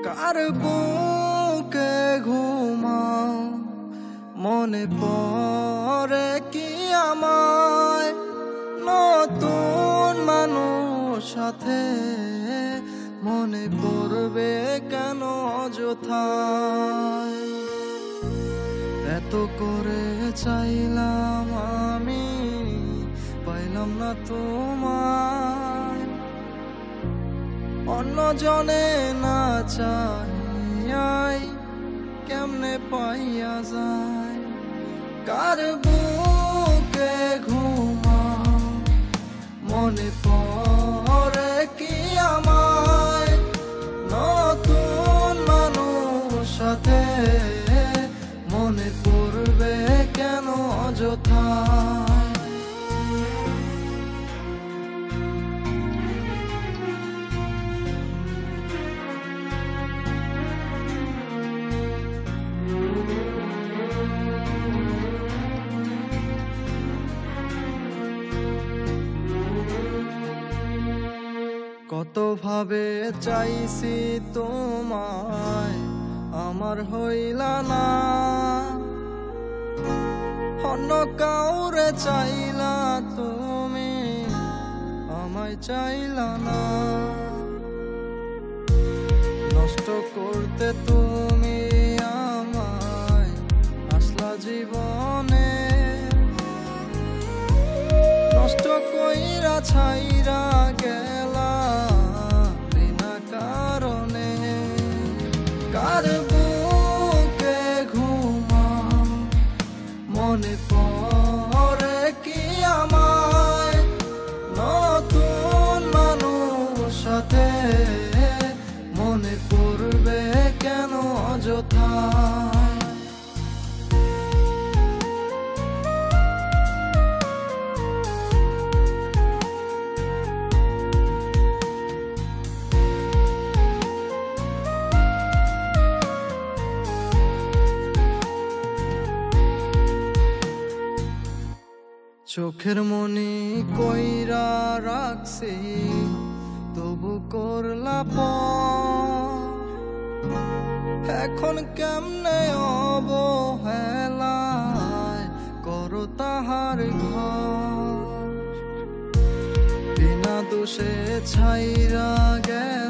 কার বুকে ঘুমাও মনে পড়ে কি আমায় নতুন মানুষ সাথে মনে পড়বে কেন অযথায় এত করে চাইলাম আমি পাইলাম না তোমায় অন্য জনে না চাহিয়াই কেমনে পাইয়া যায় কার বুকে ঘুমাও মনে পড়ে কি আমায় নতুন মানুষ সাথে মনে পড়বে কেন অযথায় কত ভাবে চাইছি তোমায় আমার হইলা না অন্য কাউরে চাইলা তুমি আমায় চাইলা না নষ্ট করতে তুমি আমায় আসলা জীবনে নষ্ট কইরা ছাইরা গেলা বিনা কারণে কার বুকে ঘুমাও মনে পড়ে কি আমায় নতুন মানুষ সাথে মনে পড়বে কেন অযথায় চোখের মনি কইরা রাখছি তবু করলা এখন কেমনে অবহেলায় করো তাহার ঘর বিনা দোষে ছাইরা গে